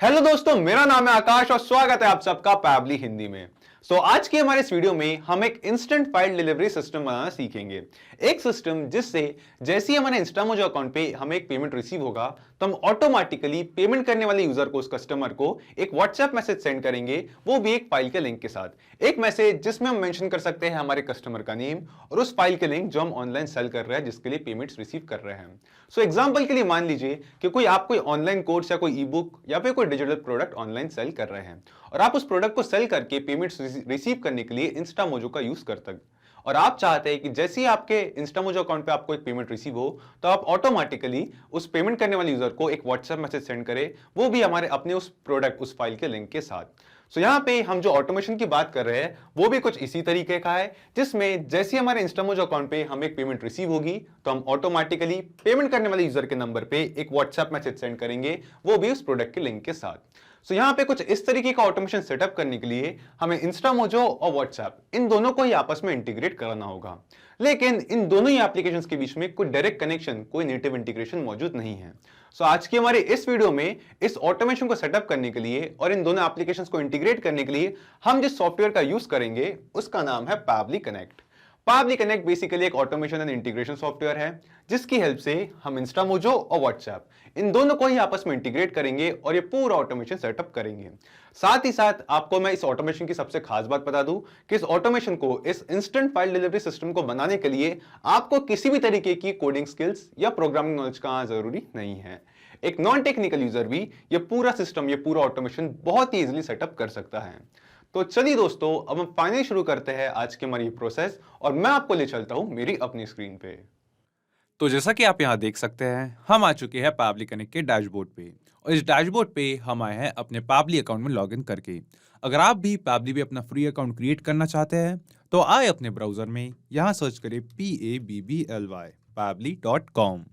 Hello दोस्तों, मेरा नाम है आकाश और स्वागत है आप सबका पैबली हिंदी में। आज के हमारे इस वीडियो में हम एक इंस्टेंट फाइल डिलीवरी सिस्टम बनाना सीखेंगे। एक सिस्टम जिससे जैसे ही हमारे इंस्टामोजो अकाउंट पे हमें एक पेमेंट रिसीव होगा तो हम ऑटोमेटिकली पेमेंट करने वाले यूजर को, उस कस्टमर को एक व्हाट्सएप मैसेज सेंड करेंगे, वो भी एक फाइल के लिंक के साथ। एक मैसेज जिसमें हम मेंशन कर सकते हैं हमारे कस्टमर का नेम और उस फाइल के लिंक जो हम ऑनलाइन सेल कर रहे हैं, जिसके लिए पेमेंट्स रिसीव कर रहे हैं। एग्जांपल के लिए मान लीजिए कि आप कोई ऑनलाइन कोर्स या कोई ई बुक या फिर कोई डिजिटल प्रोडक्ट ऑनलाइन सेल कर रहे हैं और आप उस प्रोडक्ट को सेल करके पेमेंट्स रिसीव करने के लिए इंस्टामोजो का यूज करते हैं। और आप चाहते हैं कि जैसे ही आपके इंस्टामोजो अकाउंट पे आपको एक पेमेंट रिसीव हो तो आप ऑटोमेटिकली उस पेमेंट करने वाले यूजर को एक व्हाट्सएप मैसेज सेंड करें, वो भी हमारे अपने उस प्रोडक्ट, उस फाइल के लिंक के साथ। यहाँ पे हम जो ऑटोमेशन की बात कर रहे हैं वो भी कुछ इसी तरीके का है, जिसमें जैसे हमारे इंस्टामोजो अकाउंट पे हमें एक पेमेंट रिसीव होगी तो हम ऑटोमेटिकली पेमेंट करने वाले यूजर के नंबर पे एक व्हाट्सएप मैसेज सेंड करेंगे, वो भी उस प्रोडक्ट के लिंक के साथ। यहाँ पे कुछ इस तरीके का ऑटोमेशन सेटअप करने के लिए हमें इंस्टामोजो और व्हाट्सएप इन दोनों को ही आपस में इंटीग्रेट करना होगा। लेकिन इन दोनों ही एप्लीकेशंस के बीच में कोई डायरेक्ट कनेक्शन, कोई नेटिव इंटीग्रेशन मौजूद नहीं है। आज की हमारे इस वीडियो में इस ऑटोमेशन को सेटअप करने के लिए और इन दोनों एप्लीकेशंस को इंटीग्रेट करने के लिए हम जिस सॉफ्टवेयर का यूज करेंगे उसका नाम है Pabbly connect. Pabbly connect basically एक ऑटोमेशन एंड इंटीग्रेशन सॉफ्टवेयर है, जिसकी हेल्प से हम इंस्टामोजो और व्हाट्सएप इन दोनों को ही आपस में इंटीग्रेट करेंगे और ये पूरा ऑटोमेशन सेटअप करेंगे। साथ ही साथ आपको मैं इस ऑटोमेशन की सबसे खास बात बता दूं कि इस ऑटोमेशन को, इस इंस्टेंट फाइल डिलीवरी सिस्टम को बनाने के लिए आपको किसी भी तरीके की कोडिंग स्किल्स या प्रोग्रामिंग नॉलेज का जरूरी नहीं है। एक नॉन टेक्निकल यूजर भी ये पूरा सिस्टम, ये पूरा ऑटोमेशन बहुत ही इजीली सेटअप कर सकता है। चलिए दोस्तों, अब हम फाइनली शुरू करते हैं आज की हमारी प्रोसेस और मैं आपको ले चलता हूं मेरी अपनी स्क्रीन पे। तो जैसा कि आप यहाँ देख सकते हैं, हम आ चुके हैं पैबली कनेक्ट के डैशबोर्ड पे और इस डैशबोर्ड पे हम आए हैं अपने पैबली अकाउंट में लॉगिन करके। अगर आप भी पैबली पे अपना फ्री अकाउंट क्रिएट करना चाहते हैं तो आए अपने ब्राउजर में, यहाँ सर्च करें PABBLY pabbly.com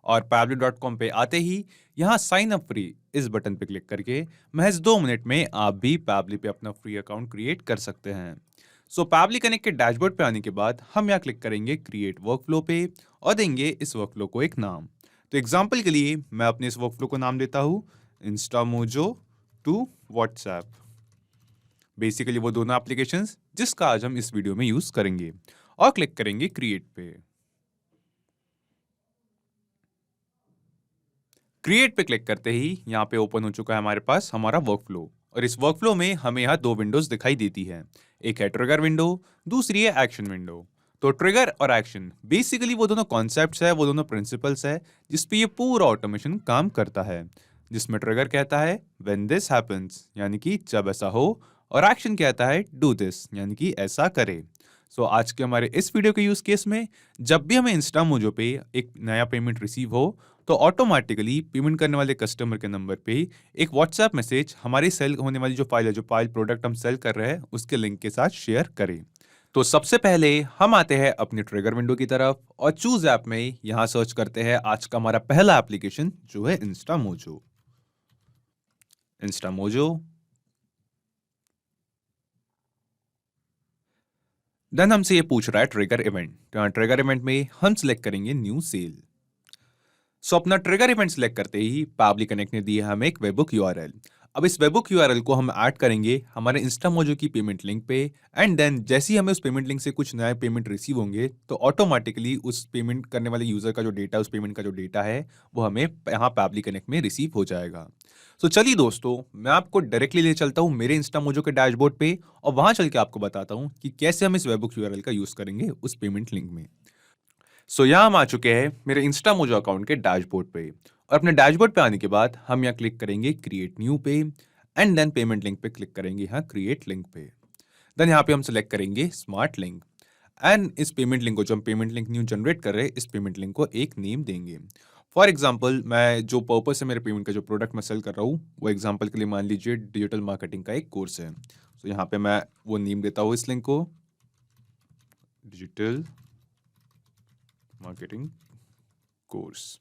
और pabbly.com पे आते ही यहाँ साइन अप फ्री इस बटन पे क्लिक करके महज 2 मिनट में आप भी पैबली पे अपना फ्री अकाउंट क्रिएट कर सकते हैं। पैबली कनेक्ट के डैशबोर्ड पे आने के बाद हम यहाँ क्लिक करेंगे क्रिएट वर्कफ्लो पे और देंगे इस वर्कफ्लो को एक नाम। तो एग्जांपल के लिए मैं अपने इस वर्कफ्लो को नाम देता हूँ इंस्टामोजो टू व्हाट्सएप। बेसिकली वो दोनों एप्लीकेशंस जिसका आज हम इस वीडियो में यूज करेंगे और क्लिक करेंगे क्रिएट पे। क्रिएट पे क्लिक करते ही यहाँ पे ओपन हो चुका है हमारे पास हमारा वर्कफ्लो और इस वर्कफ्लो में हमें यहाँ 2 विंडोज दिखाई देती है। एक है ट्रिगर विंडो, दूसरी है एक्शन विंडो। तो ट्रिगर और एक्शन बेसिकली वो दोनों कॉन्सेप्ट्स है, वो दोनों प्रिंसिपल्स है जिसपे ये पूरा ऑटोमेशन काम करता है। जिसमें ट्रिगर कहता है व्हेन दिस हैपेंस, यानी कि जब ऐसा हो, और एक्शन कहता है डू दिस, यानी कि ऐसा करे। आज के हमारे इस वीडियो के यूज केस में जब भी हमें इंस्टामोजो पे एक नया पेमेंट रिसीव हो तो ऑटोमेटिकली पेमेंट करने वाले कस्टमर के नंबर पे एक व्हाट्सएप मैसेज हमारी सेल होने वाली जो फाइल है, जो फाइल प्रोडक्ट हम सेल कर रहे हैं, उसके लिंक के साथ शेयर करें। तो सबसे पहले हम आते हैं अपने ट्रिगर विंडो की तरफ और चूज ऐप में यहां सर्च करते हैं आज का हमारा पहला एप्लीकेशन जो है इंस्टामोजो। इंस्टामोजो देन हमसे ये पूछ रहा है ट्रिगर इवेंट। तो ट्रिगर इवेंट में हम सिलेक्ट करेंगे न्यू सेल। अपना ट्रिगर इवेंट सिलेक्ट करते ही पैबली कनेक्ट ने दी है हमें एक वेबबुक यूआरएल। अब इस वेबबुक यूआरएल को हम ऐड करेंगे हमारे इंस्टामोजो की पेमेंट लिंक पे एंड देन जैसे ही हमें उस पेमेंट लिंक से कुछ नया पेमेंट रिसीव होंगे तो ऑटोमेटिकली उस पेमेंट करने वाले यूजर का जो डेटा, उस पेमेंट का जो डेटा है वो हमें यहाँ पैबली कनेक्ट में रिसीव हो जाएगा। चलिए दोस्तों, मैं आपको डायरेक्टली ले चलता हूँ मेरे इंस्टामोजो के डैशबोर्ड पे और वहां चल के आपको बताता हूँ कि कैसे हम इस वेबबुक यूआरएल का यूज करेंगे उस पेमेंट लिंक में। यहाँ हम आ चुके हैं मेरे इंस्टामोजो अकाउंट के डैशबोर्ड पे और अपने डैशबोर्ड पे आने के बाद हम यहाँ क्लिक करेंगे क्रिएट न्यू पे एंड देन पेमेंट लिंक पे क्लिक करेंगे यहाँ क्रिएट लिंक पे। देन यहाँ पे हम सेलेक्ट करेंगे स्मार्ट लिंक एंड इस पेमेंट लिंक को, जो हम पेमेंट लिंक न्यू जनरेट कर रहे हैं, इस पेमेंट लिंक को एक नेम देंगे। फॉर एग्जाम्पल, मैं जो पर्पस है मेरे पेमेंट का, जो प्रोडक्ट मैं सेल कर रहा हूँ, वो एग्जाम्पल के लिए मान लीजिए डिजिटल मार्केटिंग का एक कोर्स है। यहाँ पे मैं वो नेम देता हूँ इस लिंक को, डिजिटल मार्केटिंग कोर्स।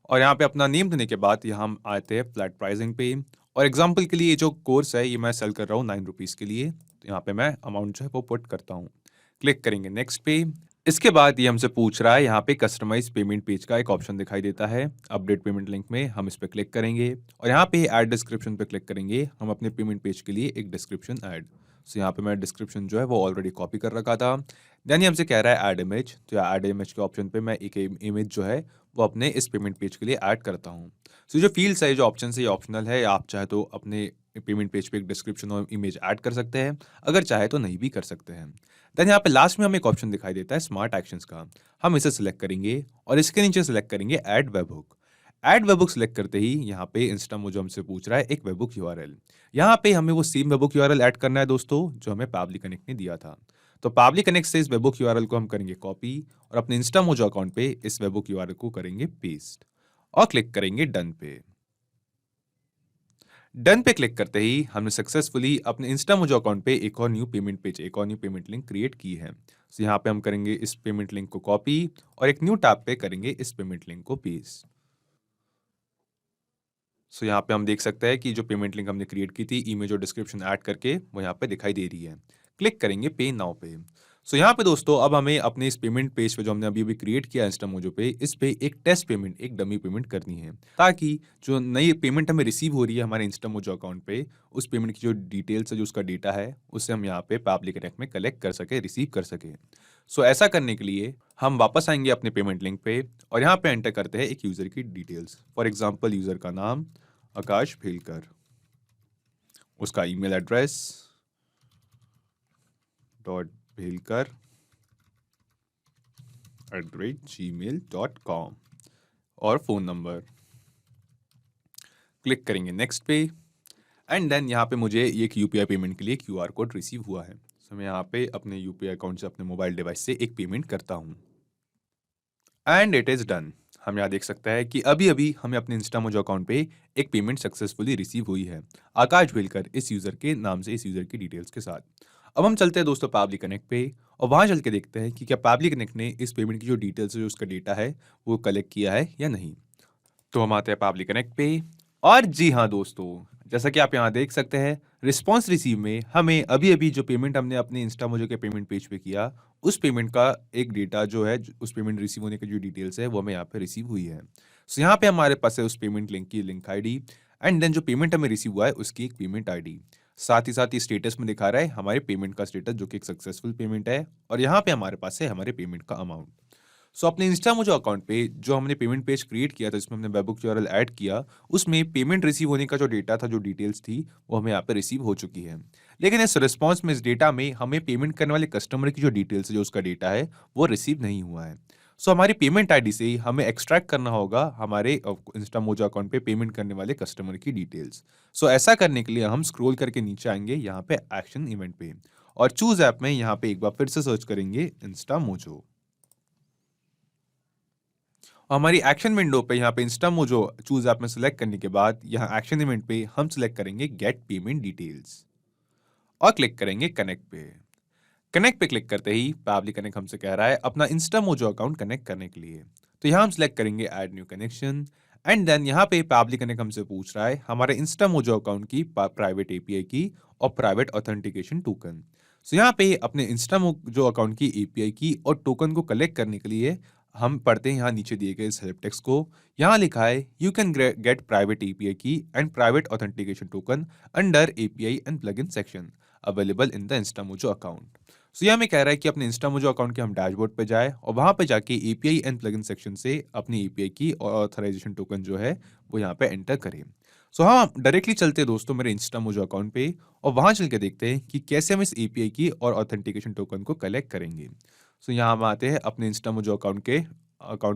और यहाँ पे अपना नेम देने के बाद यहाँ हम आते हैं फ्लैट प्राइसिंग पे और एग्जांपल के लिए जो कोर्स है ये मैं सेल कर रहा हूँ 9 रुपीज़ के लिए। तो यहाँ पे मैं अमाउंट जो है वो पुट करता हूँ। क्लिक करेंगे नेक्स्ट पे इसके बाद ये हमसे पूछ रहा है, यहाँ पे कस्टमाइज पेमेंट पेज का एक ऑप्शन दिखाई देता है। अपडेट पेमेंट लिंक में हम इस पे क्लिक करेंगे और यहाँ पे ऐड डिस्क्रिप्शन पे क्लिक करेंगे। हम अपने पेमेंट पेज के लिए एक डिस्क्रिप्शन ऐड, सो यहाँ पे मैं डिस्क्रिप्शन जो है वो ऑलरेडी कॉपी कर रखा था। देन ये हमसे कह रहा है ऐड इमेज, तो ऐड इमेज के ऑप्शन पे मैं एक इमेज जो है वो अपने इस पेमेंट पेज के लिए ऐड करता हूँ। सो जो फील्ड्स है, जो ऑप्शन है, ये ऑप्शनल है। आप चाहे तो अपने पेमेंट पेज पे एक डिस्क्रिप्शन और इमेज ऐड कर सकते हैं, अगर चाहे तो नहीं भी कर सकते हैं। देन यहाँ पे लास्ट में हमें एक ऑप्शन दिखाई देता है स्मार्ट एक्शंस का। हम इसे सिलेक्ट करेंगे और इसके नीचे सिलेक्ट करेंगे add webhook. Add webhook select करते ही यहाँ पे इंस्टा मुझे हमसे पूछ रहा है एक वेबहुक यूआरएल। यहाँ पे हमें वो सेम वेबहुक यूआरएल ऐड करना है दोस्तों, जो हमें पैबली कनेक्ट ने दिया था। तो पैबली कनेक्ट से इस वेबहुक यूआरएल को हम करेंगे कॉपी और अपने इंस्टा मोजो अकाउंट पे इस वेबहुक यूआरएल को करेंगे पेस्ट और क्लिक करेंगे डन पे। डन पे क्लिक करते ही हमने सक्सेसफुली अपने इंस्टा मोजो अकाउंट पे एक और न्यू पेमेंट पेज, एक और न्यू पेमेंट लिंक क्रिएट की है। सो यहाँ पे हम करेंगे इस पेमेंट लिंक को कॉपी और एक न्यू टैब पे करेंगे इस पेमेंट लिंक को पेस्ट। सो यहाँ पे हम देख सकते हैं कि जो पेमेंट लिंक हमने क्रिएट की थी इमेज और डिस्क्रिप्शन ऐड करके, वो यहाँ पे दिखाई दे रही है। क्लिक करेंगे पे नाउ पे। सो यहाँ पे दोस्तों अब हमें अपने इस पेमेंट पेज पे जो हमने अभी अभी क्रिएट किया इंस्टा मोजो पे, इस पे एक टेस्ट पेमेंट, एक डमी पेमेंट करनी है, ताकि जो नई पेमेंट हमें रिसीव हो रही है हमारे इंस्टा मोजो अकाउंट पे, उस पेमेंट की जो डिटेल्स है, जो उसका डेटा है, उसे हम यहाँ पे पैबली कनेक्ट में कलेक्ट कर सके, रिसीव कर सके। सो ऐसा करने के लिए हम वापस आएंगे अपने पेमेंट लिंक पे और यहाँ पे एंटर करते हैं एक यूजर की डिटेल्स। फॉर एग्जाम्पल यूजर का नाम आकाश भेलकर, उसका ईमेल एड्रेस .भेलकर@gmail.com और फोन नंबर। क्लिक करेंगे नेक्स्ट पे एंड देन यहाँ पे मुझे एक यूपीआई पेमेंट के लिए क्यूआर कोड रिसीव हुआ है। सो मैं यहाँ पे अपने यूपीआई अकाउंट से अपने मोबाइल डिवाइस से एक पेमेंट करता हूँ एंड इट इज डन। हम यहाँ देख सकते हैं कि अभी अभी हमें अपने इंस्टा मोजो अकाउंट पे एक पेमेंट सक्सेसफुली रिसीव हुई है, आकाश भेलकर इस यूजर के नाम से, इस यूजर की डिटेल्स के साथ। अब हम चलते हैं दोस्तों पैबली कनेक्ट पे और वहां चल के देखते हैं कि क्या पैबली कनेक्ट ने इस पेमेंट की जो डिटेल्स है, जो उसका डेटा है, वो कलेक्ट किया है या नहीं। तो हम आते हैं पैबली कनेक्ट पे और जी हाँ दोस्तों, जैसा कि आप यहाँ देख सकते हैं रिस्पॉन्स रिसीव में हमें अभी अभी जो पेमेंट हमने अपने इंस्टा मोजो के पेमेंट पेज पे किया, उस पेमेंट का एक डेटा जो है, उस पेमेंट रिसीव होने की जो डिटेल्स है, वो हमें यहाँ पे रिसीव हुई है। सो यहाँ पे हमारे पास है उस पेमेंट लिंक की लिंक आईडी एंड देन जो पेमेंट हमें रिसीव हुआ है उसकी एक पेमेंट आईडी। साथ ही स्टेटस में दिखा रहा है हमारे पेमेंट का स्टेटस, जो कि एक सक्सेसफुल पेमेंट है, और यहाँ पे हमारे पास है हमारे पेमेंट का अमाउंट। सो अपने इंस्टा मोजो अकाउंट पे जो हमने पेमेंट पेज क्रिएट किया था, जिसमें हमने वेबहुक यूआरएल ऐड किया, उसमें पेमेंट रिसीव होने का जो डेटा था, जो डिटेल्स थी, वो हमें यहाँ पे रिसीव हो चुकी है। लेकिन इस रिस्पॉन्स में, इस डेटा में हमें पेमेंट करने वाले कस्टमर की जो डिटेल्स है, जो उसका डेटा है, वो रिसीव नहीं हुआ है। सो हमारी पेमेंट आईडी से ही हमें एक्सट्रैक्ट करना होगा हमारे इंस्टा मोजो अकाउंट पे पेमेंट करने वाले कस्टमर की डिटेल्स। सो ऐसा करने के लिए हम स्क्रॉल करके नीचे आएंगे यहाँ पे एक्शन इवेंट पे और चूज ऐप में यहाँ पे एक बार फिर से सर्च करेंगे इंस्टा मोजो। हमारी एक्शन विंडो पे यहाँ पे इंस्टा मोजो चूज ऐप में सिलेक्ट करने के बाद यहाँ एक्शन इवेंट पे हम सिलेक्ट करेंगे गेट पेमेंट डिटेल्स और क्लिक करेंगे कनेक्ट पे। कनेक्ट पे क्लिक करते ही पैबली कनेक्ट हमसे कह रहा है अपना इंस्टा मोजो अकाउंट कनेक्ट करने के लिए। तो यहाँ हम सिलेक्ट करेंगे add new connection and then यहाँ पे पैबली कनेक्ट हमसे पूछ रहा है हमारे इंस्टा मोजो अकाउंट की प्राइवेट एपीआई की और प्राइवेट ऑथेंटिकेशन टोकन। सो यहाँ पे अपने इंस्टा मोजो अकाउंट की एपीआई की और टोकन को कलेक्ट करने के लिए हम पढ़ते हैं यहाँ नीचे दिए गए इस हेल्प टेक्स्ट को। यहाँ लिखा है you can get private API key and private authentication token under API and plugin section available in the Instamojo account. So यहाँ में कह रहा है कि अपने इंस्टा मोजो अकाउंट के हम डैशबोर्ड पे जाए और वहां पे जाके एपीआई एंड प्लगइन सेक्शन से अपनी एपीआई की और ऑथराइजेशन टोकन जो है वो यहाँ पे एंटर करें। सो हाँ, डायरेक्टली चलते हैं दोस्तों मेरे इंस्टा मोजो अकाउंट पे और वहां चल के देखते हैं कि कैसे हम इस एपीआई की और ऑथेंटिकेशन टोकन को कलेक्ट करेंगे। सो यहाँ हम आते हैं अपने इंस्टा मोजो अकाउंट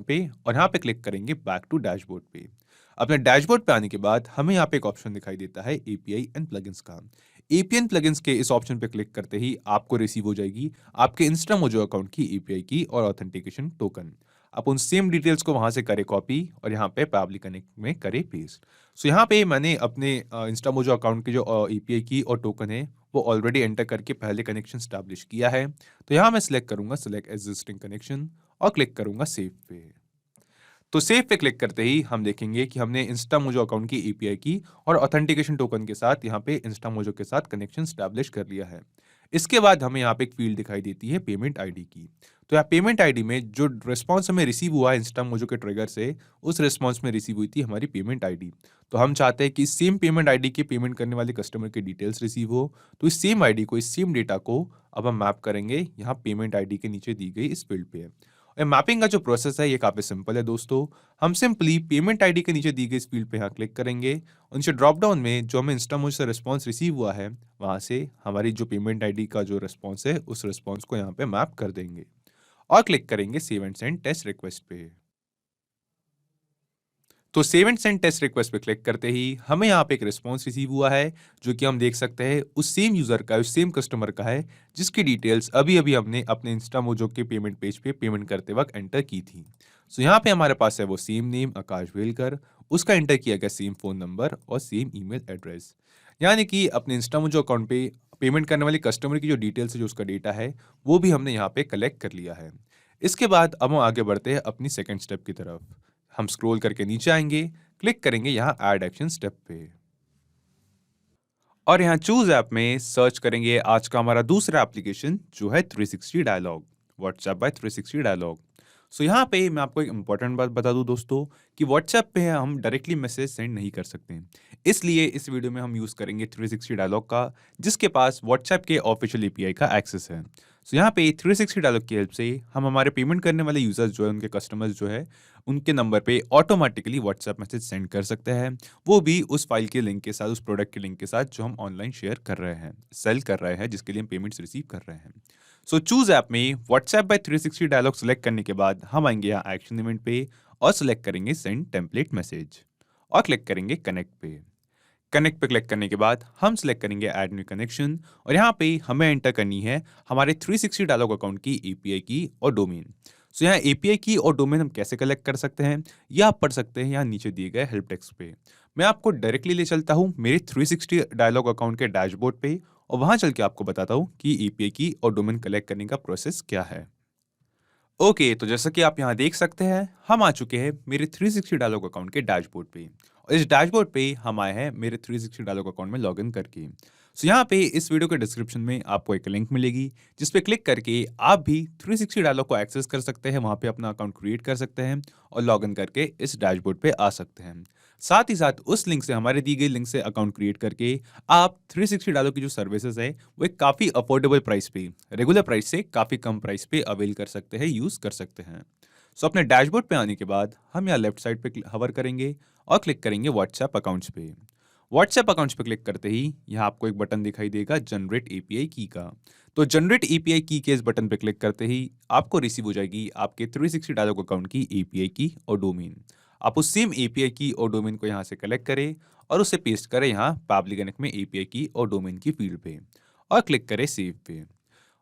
पे और यहाँ पे क्लिक करेंगे बैक टू डैशबोर्ड पे। अपने डैशबोर्ड पे आने के बाद हमें यहाँ पे एक ऑप्शन दिखाई देता है एपीआई एंड प्लगइन्स का। एपीआई एंड प्लगइन्स के इस ऑप्शन पे क्लिक करते ही आपको रिसीव हो जाएगी आपके इंस्टा मोजो अकाउंट की एपीआई की और ऑथेंटिकेशन टोकन। आप उन सेम डिटेल्स को वहां से करें कॉपी और यहाँ पे पैबली कनेक्ट में करें पेस्ट। सो यहाँ पे मैंने अपने इंस्टा मोजो अकाउंट की जो एपीआई की और टोकन है वो ऑलरेडी एंटर करके पहले कनेक्शन स्टैब्लिश किया है। तो यहाँ मैं सिलेक्ट करूंगा सिलेक्ट एग्जिस्टिंग कनेक्शन और क्लिक करूंगा सेव पे। तो सेव पे क्लिक करते ही हम देखेंगे कि हमने इंस्टा मोजो अकाउंट की एपीआई की और ऑथेंटिकेशन टोकन के साथ यहाँ पे इंस्टा मोजो के साथ कनेक्शन स्टैब्लिश कर लिया है। इसके बाद हमें यहाँ पे एक फील्ड दिखाई देती है पेमेंट आईडी की। तो यहाँ पेमेंट आईडी में जो रिस्पॉन्स हमें रिसीव हुआ है इंस्टामोजो के ट्रिगर से, उस रिस्पॉन्स में रिसीव हुई थी हमारी पेमेंट आईडी। तो हम चाहते हैं कि सेम पेमेंट आईडी के पेमेंट करने वाले कस्टमर की डिटेल्स रिसीव हो। तो इस सेम आईडी को, इस सेम डेटा को अब हम मैप करेंगे यहाँ पेमेंट आईडी के नीचे दी गई इस फील्ड पे। और मैपिंग का जो प्रोसेस है ये काफ़ी सिंपल है दोस्तों। हम सिंपली पेमेंट आईडी के नीचे दी गई इस फील्ड पे यहाँ क्लिक करेंगे। नीचे ड्रॉप डाउन में जो हमें इंस्टामोजो से रिस्पॉन्स रिसीव हुआ है, वहाँ से हमारी जो पेमेंट आईडी का जो रिस्पॉन्स है, उस रिस्पॉन्स को यहाँ पे मैप कर देंगे और क्लिक करेंगे save and send test request पे। तो save and send test request पे क्लिक करते ही हमें यहाँ पे एक रिस्पॉन्स रिसीव हुआ है, जो कि हम देख सकते हैं उस सेम यूजर का, उस सेम कस्टमर का है, जिसकी डिटेल्स अभी अभी हमने अपने इंस्टामोजो के पेमेंट पेज पे पेमेंट करते वक्त एंटर की थी। सो यहाँ पे हमारे पास है वो सेम नेम आकाश वेलकर, उसका एंटर किया गया सेम फोन नंबर और सेम ईमेल एड्रेस। यानी कि अपने इंस्टामोजो अकाउंट पे पेमेंट करने वाले कस्टमर की जो डिटेल्स है, जो उसका डेटा है, वो भी हमने यहाँ पे कलेक्ट कर लिया है। इसके बाद अब हम आगे बढ़ते हैं अपनी सेकेंड स्टेप की तरफ। हम स्क्रॉल करके नीचे आएंगे, क्लिक करेंगे यहाँ ऐड एक्शन स्टेप पे और यहाँ चूज ऐप में सर्च करेंगे आज का हमारा दूसरा एप्लीकेशन, जो है 360 डायलॉग, व्हाट्सएप बाय 360 डायलॉग। सो यहाँ पे मैं आपको एक इंपॉर्टेंट बात बता दूं दोस्तों कि व्हाट्सएप पे हम डायरेक्टली मैसेज सेंड नहीं कर सकते हैं। इसलिए इस वीडियो में हम यूज़ करेंगे 360 डायलॉग का, जिसके पास व्हाट्सएप के ऑफिशियल एपीआई का एक्सेस है। सो यहाँ पे 360 डायलॉग की हेल्प से हम हमारे पेमेंट करने वाले यूजर्स जो है, उनके कस्टमर्स जो है, उनके नंबर पे ऑटोमेटिकली व्हाट्सएप मैसेज सेंड कर सकते हैं, वो भी उस फाइल के लिंक के साथ, उस प्रोडक्ट के लिंक के साथ जो हम ऑनलाइन शेयर कर रहे हैं, सेल कर रहे हैं, जिसके लिए हम पेमेंट्स रिसीव कर रहे हैं। सो चूज ऐप में व्हाट्सएप बाय 360 डायलॉग सेलेक्ट करने के बाद हम आएंगे यहाँ एक्शन इवेंट पे और सेलेक्ट करेंगे सेंड टेम्पलेट मैसेज और क्लिक करेंगे कनेक्ट पे। कनेक्ट पे क्लिक करने के बाद हम सेलेक्ट करेंगे ऐड न्यू कनेक्शन और यहाँ पे हमें एंटर करनी है हमारे 360 डायलॉग अकाउंट की एपीआई की और डोमेन। सो यहाँ एपीआई की और डोमेन हम कैसे कलेक्ट कर सकते हैं, यह आप पढ़ सकते हैं यहाँ नीचे दिए गए हेल्प टेक्स्ट पे। मैं आपको डायरेक्टली ले चलता हूँ मेरे 360 डायलॉग अकाउंट के डैशबोर्ड पे और वहां चल के आपको बताता हूँ कि एपीआई की और डोमेन कलेक्ट करने का प्रोसेस क्या है। ओके, तो जैसा कि आप यहाँ देख सकते हैं, हम आ चुके हैं मेरे 360 डायलॉग अकाउंट के डैशबोर्ड पे और इस डैशबोर्ड पे हम आए हैं मेरे 360 डायलॉग अकाउंट में लॉगिन करके। सो यहाँ पे इस वीडियो के डिस्क्रिप्शन में आपको एक लिंक मिलेगी, जिस पे क्लिक करके आप भी 360 डायलॉग को एक्सेस कर सकते हैं, वहाँ पे अपना अकाउंट क्रिएट कर सकते हैं और लॉगिन करके इस डैशबोर्ड पे आ सकते हैं। साथ ही साथ उस लिंक से, हमारे दी गई लिंक से अकाउंट क्रिएट करके आप 360 डायलॉग की जो सर्विसेज है, वो एक काफ़ी अफोर्डेबल प्राइस पे, रेगुलर प्राइस से काफ़ी कम प्राइस पे अवेल कर सकते हैं, यूज़ कर सकते हैं। सो अपने डैशबोर्ड पे आने के बाद हम यहाँ लेफ्ट साइड पे हवर करेंगे और क्लिक करेंगे व्हाट्सएप अकाउंट्स पे। व्हाट्सएप अकाउंट्स पे क्लिक करते ही यहाँ आपको एक बटन दिखाई देगा जनरेट एपीआई की का। तो जनरेट एपीआई की के इस बटन पे क्लिक करते ही आपको रिसीव हो जाएगी आपके 360 डायलॉग अकाउंट की एपीआई की और डोमेन। आप उस सेम एपीआई की और डोमेन को यहाँ से कलेक्ट करें और उसे पेस्ट करें यहाँ पैबली कनेक्ट में एपीआई की और डोमेन की फील्ड पे और क्लिक करें सेव पे।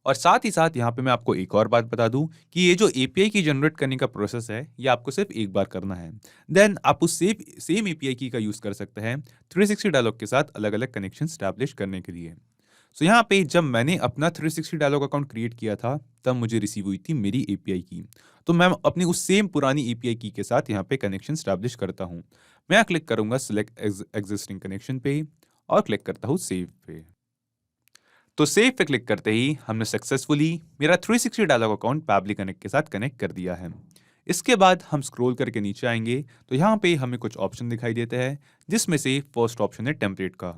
और साथ ही साथ यहाँ पे मैं आपको एक और बात बता दूं कि ये जो एपीआई की जनरेट करने का प्रोसेस है, ये आपको सिर्फ एक बार करना है। देन आप उस सेम एपीआई की का यूज़ कर सकते हैं 360 डायलॉग के साथ अलग अलग कनेक्शन स्टैब्लिश करने के लिए। सो यहाँ पे जब मैंने अपना 360 डायलॉग अकाउंट क्रिएट किया था, तब मुझे रिसीव हुई थी मेरी एपीआई की। तो मैं अपनी उस सेम पुरानी एपीआई की के साथ यहाँ पे कनेक्शन स्टैब्लिश करता हूँ। मैं यहाँ क्लिक करूँगा सिलेक्ट एग्जिस्टिंग कनेक्शन पे और क्लिक करता हूँ सेव पे। तो सेव पे क्लिक करते ही हमने सक्सेसफुली मेरा 360 डायलॉग अकाउंट पैबली कनेक्ट के साथ कनेक्ट कर दिया है। इसके बाद हम स्क्रॉल करके नीचे आएंगे तो यहाँ पे हमें कुछ ऑप्शन दिखाई देते हैं, जिसमें से फर्स्ट ऑप्शन है टेम्पलेट का।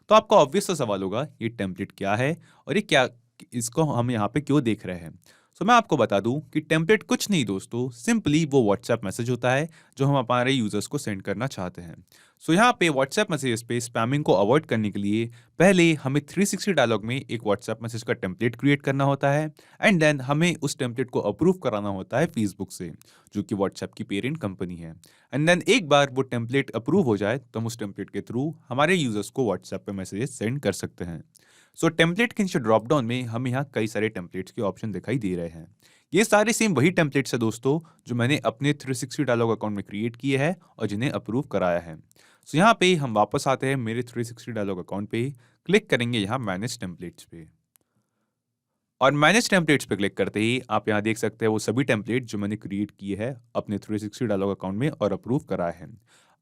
तो आपका ऑब्वियस सा सवाल होगा, ये टेम्पलेट क्या है और ये क्या, इसको हम यहाँ पे क्यों देख रहे हैं। सो मैं आपको बता दूं कि टेम्पलेट कुछ नहीं दोस्तों, सिंपली वो व्हाट्सएप मैसेज होता है जो हम हमारे यूजर्स को सेंड करना चाहते हैं। सो यहाँ पे व्हाट्सएप मैसेज पे स्पैमिंग को अवॉइड करने के लिए पहले हमें 360 डायलॉग में एक व्हाट्सएप मैसेज का टेम्पलेट क्रिएट करना होता है एंड देन हमें उस टेम्पलेट को अप्रूव कराना होता है फेसबुक से, जो कि व्हाट्सएप की पेरेंट कंपनी है। एंड देन एक बार वो टेम्पलेट अप्रूव हो जाए तो हम उस टेम्पलेट के थ्रू हमारे यूजर्स को व्हाट्सएप पे मैसेज सेंड कर सकते हैं। सो टेम्पलेट के नीचे ड्रॉप डाउन में हमें यहाँ कई सारे टेम्पलेट्स के ऑप्शन दिखाई दे रहे हैं। ये सारे सेम वही टेम्पलेट्स है दोस्तों, जो मैंने अपने 360 डायलॉग अकाउंट में क्रिएट किए हैं और जिन्हें अप्रूव कराया है। सो यहाँ पे हम वापस आते हैं मेरे 360 डायलॉग अकाउंट पे, क्लिक करेंगे यहाँ मैनेज टेम्पलेट्स पे और मैनेज टेम्पलेट्स पे क्लिक करते ही आप यहाँ देख सकते हैं वो सभी टेम्पलेट जो मैंने क्रिएट किए हैं अपने 360 डायलॉग अकाउंट में और अप्रूव कराए हैं।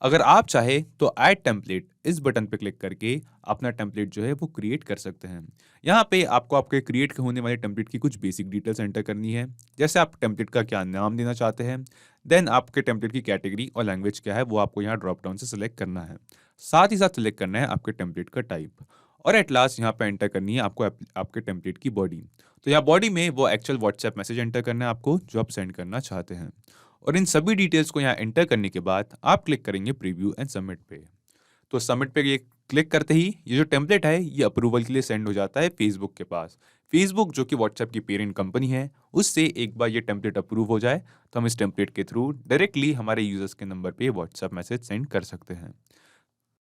अगर आप चाहे तो ऐड टेम्पलेट इस बटन पे क्लिक करके अपना टेम्पलेट जो है वो क्रिएट कर सकते हैं। यहाँ पे आपको आपके क्रिएट होने वाले टेम्पलेट की कुछ बेसिक डिटेल्स एंटर करनी है, जैसे आप टेम्पलेट का क्या नाम देना चाहते हैं। देन आपके टेम्पलेट की कैटेगरी और लैंग्वेज क्या है वो आपको यहाँ ड्रॉप डाउन से सिलेक्ट करना है। साथ ही साथ सिलेक्ट करना है आपके टेम्पलेट का टाइप। और एट लास्ट यहाँ पे एंटर करनी है आपको आपके टेम्पलेट की बॉडी। तो यहाँ बॉडी में वो एक्चुअल व्हाट्सएप मैसेज एंटर करना है आपको जो आप सेंड करना चाहते हैं। और इन सभी डिटेल्स को यहाँ एंटर करने के बाद आप क्लिक करेंगे प्रीव्यू एंड सबमिट पे। तो सबमिट पे ये क्लिक करते ही ये जो टेम्पलेट है ये अप्रूवल के लिए सेंड हो जाता है फेसबुक के पास। फेसबुक जो कि व्हाट्सएप की पेरेंट कंपनी है, उससे एक बार ये टेम्पलेट अप्रूव हो जाए तो हम इस टेम्पलेट के थ्रू डायरेक्टली हमारे यूजर्स के नंबर पे व्हाट्सएप मैसेज सेंड कर सकते हैं।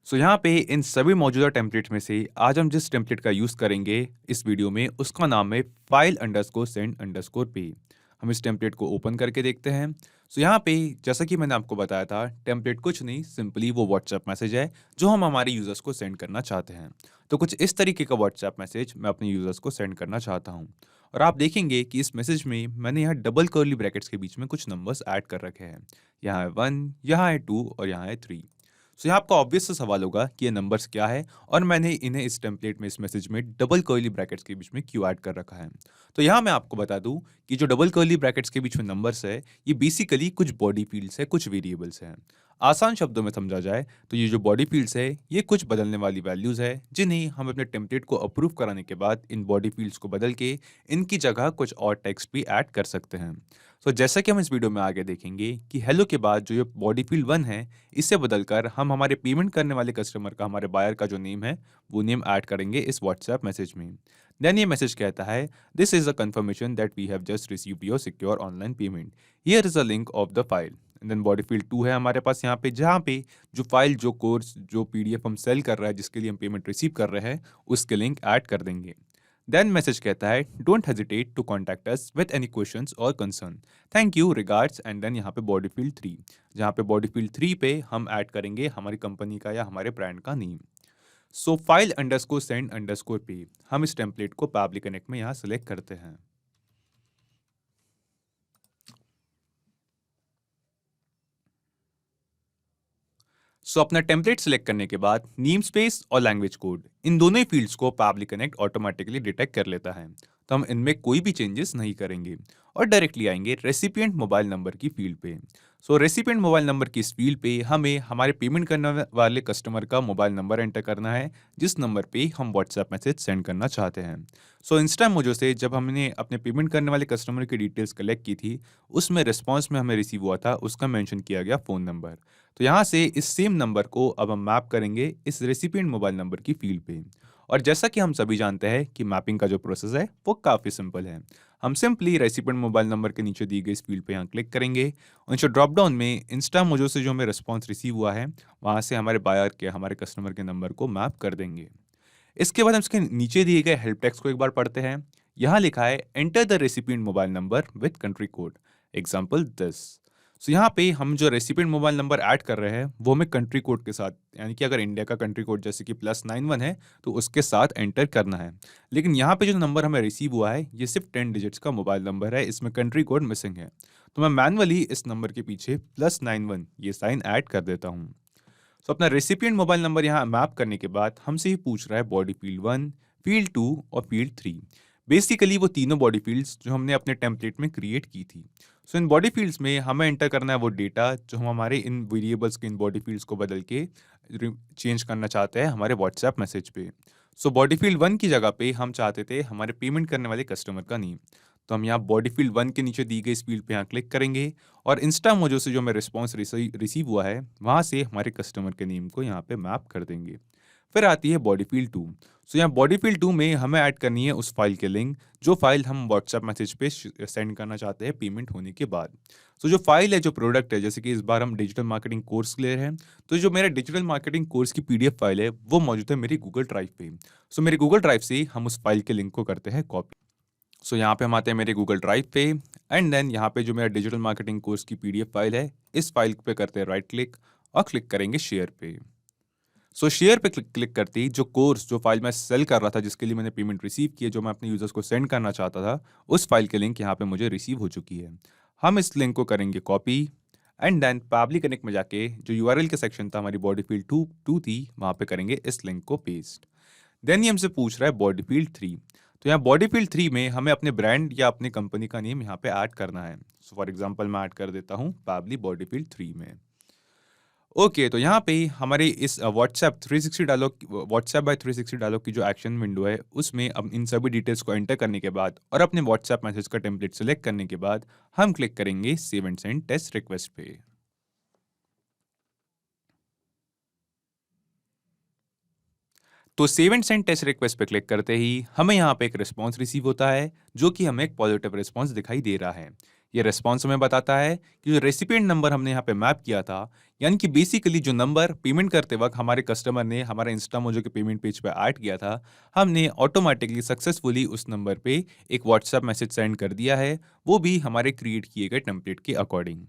सो यहाँ पे इन सभी मौजूदा टेम्पलेट में से आज हम जिस टेम्पलेट का यूज़ करेंगे इस वीडियो में उसका नाम है फाइल अंडरस्कोर सेंड अंडरस्कोर पे। हम इस टेम्पलेट को ओपन करके देखते हैं। सो यहाँ पे जैसा कि मैंने आपको बताया था, टेम्पलेट कुछ नहीं, सिंपली वो व्हाट्सएप मैसेज है जो हम हमारे यूज़र्स को सेंड करना चाहते हैं। तो कुछ इस तरीके का व्हाट्सएप मैसेज मैं अपने यूज़र्स को सेंड करना चाहता हूँ। और आप देखेंगे कि इस मैसेज में मैंने यहाँ डबल कर्ली ब्रैकेट्स के बीच में कुछ नंबर्स ऐड कर रखे हैं। यहाँ है 1, यहाँ है 2 और यहाँ है 3। सो यहाँ आपका ऑब्वियस सा सवाल होगा कि ये नंबर्स क्या है और मैंने इन्हें इस टेम्पलेट में इस मैसेज में डबल कर्ली ब्रैकेट्स के बीच में क्यों ऐड कर रखा है। तो यहाँ मैं आपको बता दूं कि जो डबल कर्ली ब्रैकेट्स के बीच में नंबर्स है ये बेसिकली कुछ बॉडी फील्ड्स है, कुछ वेरिएबल्स हैं। आसान शब्दों में समझा जाए तो ये जो बॉडी फील्ड्स है ये कुछ बदलने वाली वैल्यूज है जिन्हें हम अपने टेम्पलेट को अप्रूव कराने के बाद इन बॉडी फील्ड्स को बदल के इनकी जगह कुछ और टेक्स्ट भी ऐड कर सकते हैं। सो जैसा कि हम इस वीडियो में आगे देखेंगे कि हेलो के बाद जो ये बॉडी फील्ड 1 है इसे बदलकर हम हमारे पेमेंट करने वाले कस्टमर का, हमारे बायर का जो नेम है वो नेम ऐड करेंगे इस व्हाट्सएप मैसेज में। देन ये मैसेज कहता है this is a confirmation that we have just received your secure online payment, here is a link of the file. Then body field 2 है हमारे पास यहाँ पे, जहाँ पे जो फाइल, जो कोर्स, जो पीडीएफ हम सेल कर रहा है, जिसके लिए हम पेमेंट रिसीव कर रहे हैं, उसके लिंक ऐड कर देंगे। देन मैसेज कहता है don't hesitate to contact us with any questions और concern, thank you, regards. And then यहाँ पे बॉडी फील्ड 3, जहाँ पे बॉडी फील्ड 3 पे हम ऐड करेंगे हमारी कंपनी का या हमारे ब्रांड का नेम। सो फाइल अंडरस्कोर सेंड अंडरस्कोर पे हम इस टेम्पलेट को पैबली कनेक्ट में यहाँ सेलेक्ट करते हैं। सो अपना टेम्पलेट सेलेक्ट करने के बाद नेम स्पेस और लैंग्वेज कोड, इन दोनों ही फील्ड्स को पैबली कनेक्ट ऑटोमेटिकली डिटेक्ट कर लेता है। तो हम इनमें कोई भी चेंजेस नहीं करेंगे और डायरेक्टली आएंगे रेसिपिएंट मोबाइल नंबर की फील्ड पे। सो रेसिपिएंट मोबाइल नंबर की इस फील्ड पे हमें हमारे पेमेंट करने वाले कस्टमर का मोबाइल नंबर एंटर करना है जिस नंबर पे हम व्हाट्सएप मैसेज सेंड करना चाहते हैं। सो इंस्टा मोजो से जब हमने अपने पेमेंट करने वाले कस्टमर की डिटेल्स कलेक्ट की थी, उसमें रिस्पॉन्स में हमें रिसीव हुआ था उसका मेंशन किया गया फ़ोन नंबर। तो यहाँ से इस सेम नंबर को अब हम मैप करेंगे इस रेसिपिएंट मोबाइल नंबर की फील्ड पे। और जैसा कि हम सभी जानते हैं कि मैपिंग का जो प्रोसेस है वो काफ़ी सिंपल है। हम सिंपली रेसिपिएंट मोबाइल नंबर के नीचे दी गई इस फील्ड पे यहाँ क्लिक करेंगे और नीचे ड्रॉप डाउन में इंस्टा मोजो से जो हमें रिस्पॉन्स रिसीव हुआ है वहाँ से हमारे बायर के, हमारे कस्टमर के नंबर को मैप कर देंगे। इसके बाद हम इसके नीचे दिए गए हेल्प टेक्स्ट को एक बार पढ़ते हैं। यहाँ लिखा है enter the recipient mobile number with country code, example this. So यहाँ पे हम जो रेसिपिएंट मोबाइल नंबर ऐड कर रहे हैं वो हमें कंट्री कोड के साथ, यानी कि अगर इंडिया का कंट्री कोड जैसे कि +91 है तो उसके साथ एंटर करना है। लेकिन यहाँ पे जो नंबर हमें रिसीव हुआ है ये सिर्फ 10 डिजिट्स का मोबाइल नंबर है, इसमें कंट्री कोड मिसिंग है। तो मैं मैनुअली इस नंबर के पीछे +91 ये साइन ऐड कर देता हूँ। सो अपना रेसिपिएंट मोबाइल नंबर यहाँ मैप करने के बाद हमसे ही पूछ रहा है बॉडी फील्ड 1, फील्ड 2 और फील्ड 3। बेसिकली वो तीनों बॉडी फील्ड्स जो हमने अपने टेम्पलेट में क्रिएट की थी। सो इन बॉडी फील्ड्स में हमें एंटर करना है वो डेटा जो हम हमारे इन वेरिएबल्स के, इन बॉडी फील्ड्स को बदल के चेंज करना चाहते हैं हमारे व्हाट्सएप मैसेज पे। सो बॉडी फील्ड 1 की जगह पे हम चाहते थे हमारे पेमेंट करने वाले कस्टमर का नेम। तो हम यहाँ बॉडी फील्ड 1 के नीचे दी गई इस फील्ड पे यहाँ क्लिक करेंगे और इंस्टा मोजो से जो हमें रिस्पॉन्स रिसीव हुआ है वहाँ से हमारे कस्टमर के नेम को यहाँ पे मैप कर देंगे। फिर आती है बॉडी फील्ड 2। सो यहाँ बॉडी फील्ड 2 में हमें ऐड करनी है उस फाइल के लिंक जो फाइल हम व्हाट्सएप मैसेज पे सेंड करना चाहते हैं पेमेंट होने के बाद। सो जो फाइल है, जो प्रोडक्ट है, जैसे कि इस बार हम डिजिटल मार्केटिंग कोर्स ले रहे हैं, तो जो मेरा डिजिटल मार्केटिंग कोर्स की पीडीएफ फाइल है वो मौजूद है मेरी गूगल ड्राइव पे। सो मेरी गूगल ड्राइव से हम उस फाइल के लिंक को करते हैं कॉपी। सो यहाँ पे हम आते हैं मेरे गूगल ड्राइव पे एंड देन यहाँ पे जो मेरा डिजिटल मार्केटिंग कोर्स की पीडीएफ फाइल है इस फाइल पे करते हैं राइट क्लिक और क्लिक करेंगे शेयर पे। सो शेयर पे क्लिक करते ही जो कोर्स, जो फाइल मैं सेल कर रहा था, जिसके लिए मैंने पेमेंट रिसीव की है, जो मैं अपने यूजर्स को सेंड करना चाहता था, उस फाइल के लिंक यहाँ पे मुझे रिसीव हो चुकी है। हम इस लिंक को करेंगे copy and then Pabbly connect में जाके जो यूआरएल का सेक्शन था, हमारी बॉडी फील्ड 2 थी, वहां पे करेंगे इस लिंक को पेस्ट। देन ये हमसे पूछ रहा है बॉडी फील्ड 3। तो यहाँ बॉडी फील्ड 3 में हमें अपने ब्रांड या अपनी कंपनी का नेम यहाँ पे ऐड करना है। सो फॉर एग्जांपल मैं ऐड कर देता हूँ पैबली बॉडी फील्ड 3 में। ओके, तो यहाँ पे हमारे इस व्हाट्सएप बाय 360 डायलॉग की जो एक्शन विंडो है, उसमें अब इन सभी डिटेल्स को एंटर करने के बाद और अपने व्हाट्सएप मैसेज का टेम्पलेट सेलेक्ट करने के बाद हम क्लिक करेंगे save and send test request पे। तो save and send test request पे क्लिक करते ही हमें यहाँ पे एक रिस्पॉन्स रिसीव होता है, जो कि हमें एक पॉजिटिव रिस्पॉन्स दिखाई दे रहा है। ये रिस्पॉन्स हमें बताता है कि जो रेसिपिएंट नंबर हमने यहाँ पे मैप किया था, यानी कि बेसिकली जो नंबर पेमेंट करते वक्त हमारे कस्टमर ने हमारे इंस्टामोजो के पेमेंट पेज पे ऐड किया था, हमने ऑटोमेटिकली सक्सेसफुली उस नंबर पे एक व्हाट्सएप मैसेज सेंड कर दिया है, वो भी हमारे क्रिएट किए गए टेम्पलेट के अकॉर्डिंग।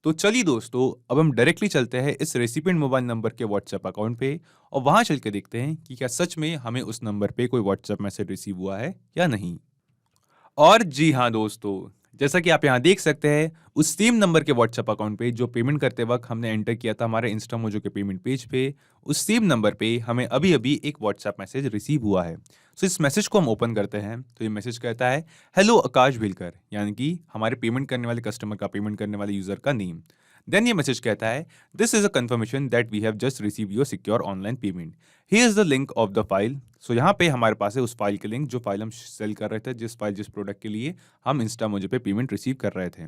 तो चलिए दोस्तों, अब हम डायरेक्टली चलते हैं इस रेसिपिएंट मोबाइल नंबर के व्हाट्सएप अकाउंट पे और वहां चल के देखते हैं कि क्या सच में हमें उस नंबर पे कोई व्हाट्सएप मैसेज रिसीव हुआ है या नहीं। और जी हाँ दोस्तों, जैसा कि आप यहाँ देख सकते हैं, उस सेम नंबर के व्हाट्सएप अकाउंट पे जो पेमेंट करते वक्त हमने एंटर किया था हमारे इंस्टामोजो के पेमेंट पेज पे, उस सेम नंबर पे हमें अभी अभी एक व्हाट्सएप मैसेज रिसीव हुआ है। सो इस मैसेज को हम ओपन करते हैं तो ये मैसेज कहता है हेलो आकाश भिलकर, यानी कि हमारे पेमेंट करने वाले कस्टमर का, पेमेंट करने वाले यूजर का नेम। देन ये मैसेज कहता है this is a confirmation that we have just receive your secure online payment, here is the link of the file. So यहाँ पे हमारे पास है उस फाइल के लिंक, जो फाइल हम सेल कर रहे थे, जिस प्रोडक्ट के लिए हम इंस्टामोजो पे पेमेंट रिसीव कर रहे थे।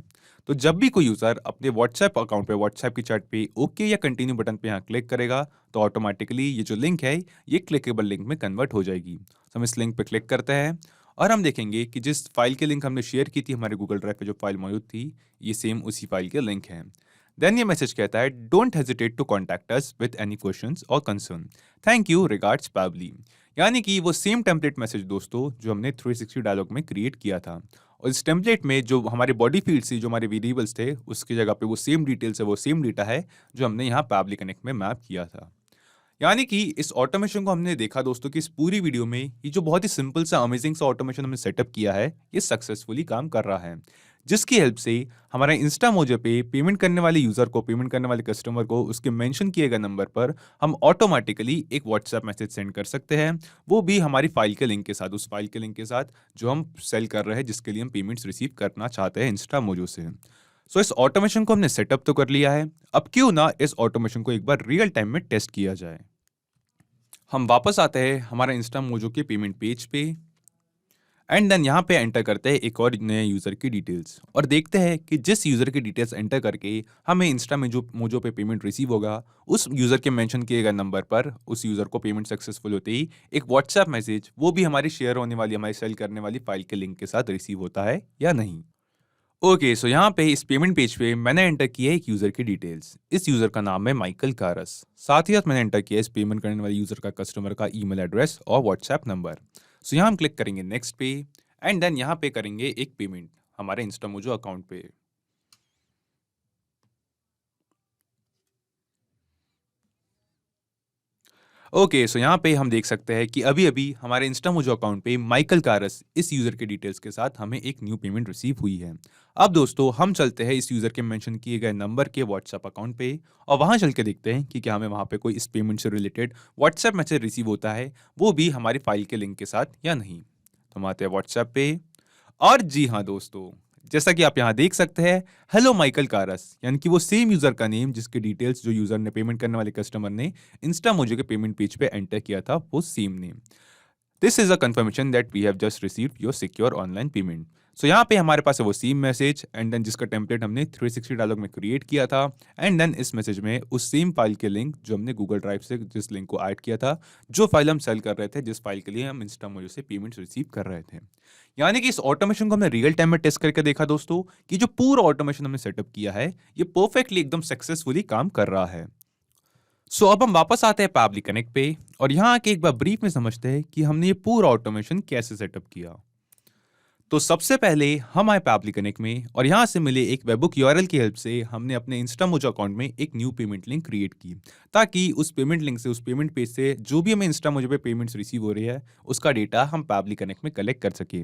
तो जब भी कोई यूजर अपने व्हाट्सएप अकाउंट पे, व्हाट्सएप की चैट पे ओके या कंटिन्यू बटन पे यहाँ क्लिक करेगा, तो ऑटोमेटिकली ये जो लिंक है ये क्लिकेबल लिंक में कन्वर्ट हो जाएगी। तो हम इस लिंक पे क्लिक करते हैं और हम देखेंगे कि जिस फाइल के लिंक हमने शेयर की थी हमारे गूगल ड्राइव पे, जो फाइल मौजूद थी, ये सेम उसी फाइल के लिंक है। देन ये मैसेज कहता है don't hesitate to contact us with any questions और concern, thank you, regards Pabbly. यानी कि वो सेम टेम्पलेट मैसेज दोस्तों जो हमने 360 डायलॉग में क्रिएट किया था, और इस टेम्पलेट में जो हमारे बॉडी फील्ड से जो हमारे वेरिएबल्स थे, उसकी जगह पे वो सेम डिटेल्स है, वो सेम डेटा है जो हमने यहाँ पैबली कनेक्ट में मैप किया था। यानी कि इस ऑटोमेशन को हमने देखा दोस्तों कि इस पूरी वीडियो में ये जो बहुत ही सिंपल सा अमेजिंग सा ऑटोमेशन हमने सेटअप किया है, ये सक्सेसफुली काम कर रहा है, जिसकी हेल्प से हमारे इंस्टामोजो पे पेमेंट करने वाले यूजर को, पेमेंट करने वाले कस्टमर को उसके मेंशन किए गए नंबर पर हम ऑटोमेटिकली एक व्हाट्सएप मैसेज सेंड कर सकते हैं, वो भी हमारी फाइल के लिंक के साथ, उस फाइल के लिंक के साथ जो हम सेल कर रहे हैं, जिसके लिए हम पेमेंट्स रिसीव करना चाहते हैं इंस्टामोजो से। सो इस ऑटोमेशन को हमने सेटअप तो कर लिया है, अब क्यों ना इस ऑटोमेशन को एक बार रियल टाइम में टेस्ट किया जाए। हम वापस आते हैं हमारे इंस्टामोजो के पेमेंट पेज पे एंड देन यहाँ पे एंटर करते हैं एक और नए यूज़र की डिटेल्स और देखते हैं कि जिस यूज़र की डिटेल्स एंटर करके हमें मोजो पे पेमेंट रिसीव होगा, उस यूज़र के मेंशन किए गए नंबर पर उस यूज़र को पेमेंट सक्सेसफुल होते ही एक व्हाट्सएप मैसेज, वो भी हमारी शेयर होने वाली, हमारी सेल करने वाली फाइल के लिंक के साथ रिसीव होता है या नहीं। ओके, सो यहाँ पे इस पेमेंट पेज पे मैंने एंटर किया है एक यूज़र की डिटेल्स। इस यूज़र का नाम है माइकल कारस। साथ ही साथ मैंने एंटर किया है इस पेमेंट करने वाले यूज़र का, कस्टमर का ईमेल एड्रेस और व्हाट्सएप नंबर। सो यहाँ हम क्लिक करेंगे नेक्स्ट पे एंड देन यहाँ पे करेंगे एक पेमेंट हमारे इंस्टामोजो अकाउंट पे। ओके, सो यहाँ पे हम देख सकते हैं कि अभी अभी हमारे इंस्टामोजो अकाउंट पे माइकल कारस इस यूज़र के डिटेल्स के साथ हमें एक न्यू पेमेंट रिसीव हुई है। अब दोस्तों हम चलते हैं इस यूज़र के मेंशन किए गए नंबर के व्हाट्सएप अकाउंट पे और वहाँ चल के देखते हैं कि क्या हमें वहाँ पे कोई इस पेमेंट से रिलेटेड व्हाट्सएप मैसेज रिसीव होता है, वो भी हमारी फाइल के लिंक के साथ या नहीं। तो हम आते हैं व्हाट्सएप पे और जी हाँ दोस्तों, जैसा कि आप यहाँ देख सकते हैं, हेलो माइकल कारस, यानी कि वो सेम यूजर का नेम जिसके डिटेल्स जो यूजर ने, पेमेंट करने वाले कस्टमर ने इंस्टामोजो के पेमेंट पेज पे एंटर किया था, वो same name. This is a confirmation that we have just received your secure online payment. So यहाँ पे हमारे पास है वो सेम मैसेज एंड देन जिसका टेम्पलेट हमने 360 डायलॉग में क्रिएट किया था एंड देन इस मैसेज में उस सेम फाइल के लिंक जो हमने गूगल ड्राइव से जिस लिंक को ऐड किया था, जो फाइल हम सेल कर रहे थे, जिस फाइल के लिए हम इंस्टामोजो से पेमेंट्स रिसीव कर रहे थे। यानी कि इस ऑटोमेशन को हमने रियल टाइम में टेस्ट करके देखा दोस्तों कि जो पूरा ऑटोमेशन हमने सेटअप किया है, ये परफेक्टली एकदम सक्सेसफुली काम कर रहा है। सो अब हम वापस आते हैं पैबली कनेक्ट पे और यहाँ आके एक बार ब्रीफ में समझते हैं कि हमने ये पूरा ऑटोमेशन कैसे सेटअप किया। तो सबसे पहले हम आए पैबली कनेक्ट में और यहाँ से मिले एक वेबबुक यूआरएल की हेल्प से हमने अपने इंस्टामोजो अकाउंट में एक न्यू पेमेंट लिंक क्रिएट की, ताकि उस पेमेंट लिंक से, उस पेमेंट पेज से जो भी हमें इंस्टामोजो पे पेमेंट्स रिसीव हो रही है उसका डेटा हम पैबली कनेक्ट में कलेक्ट कर सके।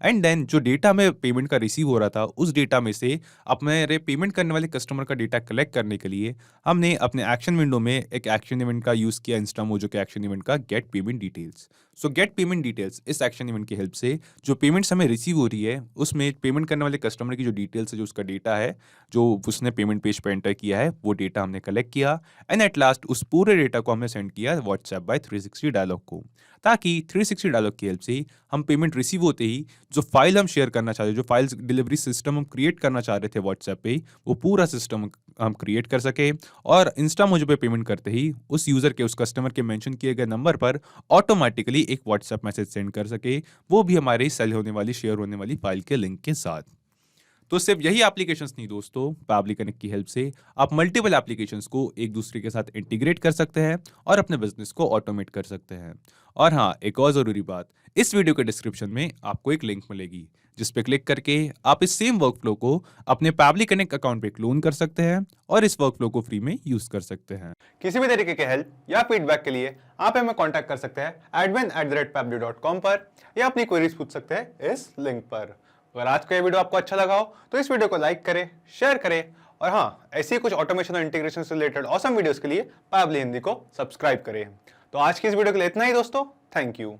एंड देन जो डेटा में पेमेंट का रिसीव हो रहा था उस डेटा में से अपने पेमेंट करने वाले कस्टमर का डेटा कलेक्ट करने के लिए हमने अपने एक्शन विंडो में एक एक्शन इवेंट का यूज किया, इंस्टामोजो के एक्शन इवेंट का get payment details. So get payment details इस एक्शन इवेंट की हेल्प से जो पेमेंट्स हमें रिसीव हो रही है उसमें पेमेंट करने वाले कस्टमर की जो डिटेल्स है, जो उसका डेटा है, जो उसने पेमेंट पेज पर एंटर किया है, वो डेटा हमने कलेक्ट किया एंड एट लास्ट उस पूरे डेटा को हमने सेंड किया व्हाट्सएप बाय 360 डायलॉग को, ताकि 360 डायलॉग की हेल्प से हम पेमेंट रिसीव होते ही जो फाइल हम शेयर करना चाहते, जो फाइल्स डिलीवरी सिस्टम हम क्रिएट करना चाह रहे थे व्हाट्सएप पे, वो पूरा सिस्टम हम क्रिएट कर सके और इंस्टामोजो पे पेमेंट करते ही उस यूजर के, उस कस्टमर के मेंशन किए गए नंबर पर ऑटोमेटिकली एक व्हाट्सएप मैसेज सेंड कर सके, वो भी हमारे सेल होने वाली, शेयर होने वाली फाइल के लिंक के साथ। तो सिर्फ यही एप्लीकेशंस नहीं दोस्तों, पैबली कनेक्ट की हेल्प से आप मल्टीपल एप्लीकेशंस को एक दूसरे के साथ इंटीग्रेट कर सकते हैं और अपने बिजनेस को ऑटोमेट कर सकते हैं। और हाँ, एक और जरूरी बात, इस वीडियो के डिस्क्रिप्शन में आपको एक लिंक मिलेगी जिस पे क्लिक करके आप इस सेम वर्कफ्लो को अपने पैबली कनेक्ट अकाउंट पे क्लोन कर सकते हैं और इस वर्कफ्लो को फ्री में यूज कर सकते हैं। किसी भी तरीके के हेल्प या फीडबैक के लिए आप हमें कांटेक्ट कर सकते हैं admin@pably.com पर या अपनी क्वेरीज पूछ सकते हैं इस लिंक पर। अगर आज का ये वीडियो आपको अच्छा लगा हो तो इस वीडियो को लाइक करें, शेयर करें और हाँ, ऐसी ही कुछ ऑटोमेशन और इंटीग्रेशन से रिलेटेड ऑसम वीडियोस के लिए पैबली हिंदी को सब्सक्राइब करें। तो आज की इस वीडियो के लिए इतना ही दोस्तों, थैंक यू।